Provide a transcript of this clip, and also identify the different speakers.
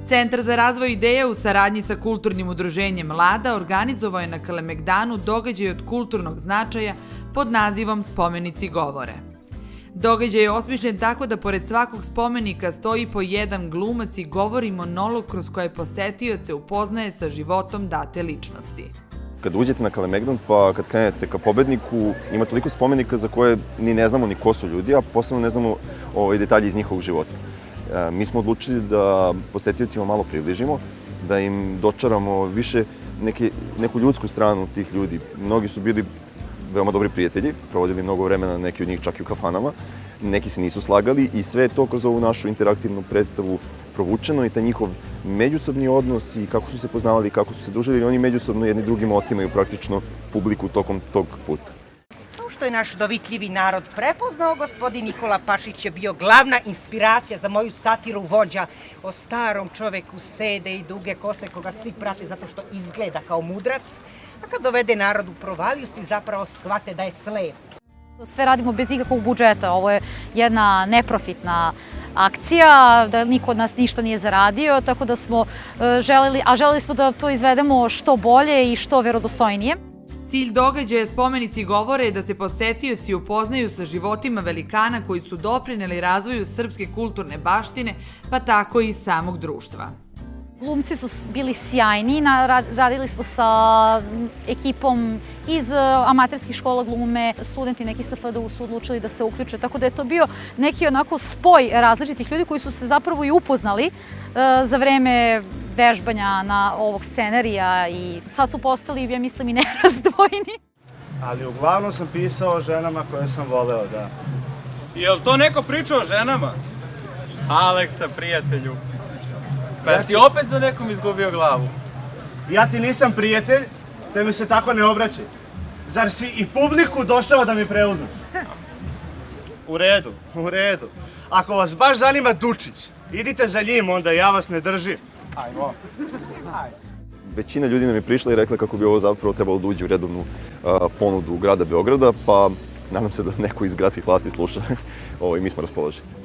Speaker 1: Centar za razvoj ideja u saradnji sa kulturnim udruženjem Mlada organizovao je na Kalemegdanu događaj od kulturnog značaja pod nazivom Spomenici govore. Događaj je osmišljen tako da pored svakog spomenika stoji po jedan glumac i govori monolog kroz koje posetioce upoznaje sa životom date ličnosti.
Speaker 2: Kad uđete na Kalemegdan pa kad krenete ka pobedniku, ima toliko spomenika za koje ni ne znamo ni ko su ljudi, a posebno ne znamo detalje iz njihovog života. Mi smo odlučili da posetiocima malo približimo, da im dočaramo više neku ljudsku stranu tih ljudi. Mnogi su bili veoma dobri prijatelji, provodili mnogo vremena, neki od njih čak i u kafanama, neki se nisu slagali i sve je to kroz ovu našu interaktivnu predstavu provučeno i taj njihov međusobni odnos i kako su se poznavali i kako su se družili i oni međusobno jedni drugima otimaju praktično publiku tokom tog puta.
Speaker 3: To što je naš dovitljivi narod prepoznao, gospodin Nikola Pašić je bio glavna inspiracija za moju satiru Vođa o starom čoveku sede i duge kose koga svi prate zato što izgleda kao mudrac, a kad dovede narod u provaliju svi zapravo shvate da je slep.
Speaker 4: Sve radimo bez ikakvog budžeta, ovo je jedna neprofitna akcija, da niko od nas ništa nije zaradio, tako da smo želeli smo da to izvedemo što bolje i što verodostojnije.
Speaker 1: Cilj događaja Spomenici govore je da se posetioci upoznaju sa životima velikana koji su doprineli razvoju srpske kulturne baštine, pa tako i samog društva.
Speaker 4: Glumci su bili sjajni, radili smo sa ekipom iz amaterskih škola glume, studenti neki sa FDU su odlučili da se uključe, tako da je to bio neki onako spoj različitih ljudi koji su se zapravo i upoznali za vreme vežbanja na ovog scenarija i sad su postali, ja mislim, i nerazdvojni.
Speaker 5: Ali uglavnom sam pisao o ženama koje sam voleo, da.
Speaker 6: Jel to neko priča o ženama? Aleksa, prijatelju. Pa si opet za nekom izgubio glavu?
Speaker 5: Ja ti nisam prijatelj, te mi se tako ne obraćaj. Zar si i publiku došao da mi preuzmeš? U redu, u redu. Ako vas baš zanima Dučić, idite za njim, onda ja vas ne držim. Ajmo.
Speaker 2: Većina ljudi nam je prišla i rekla kako bi ovo zapravo trebalo da uđe u redovnu ponudu grada Beograda, pa nadam se da neko iz gradskih vlasti sluša i mi smo raspoloženi.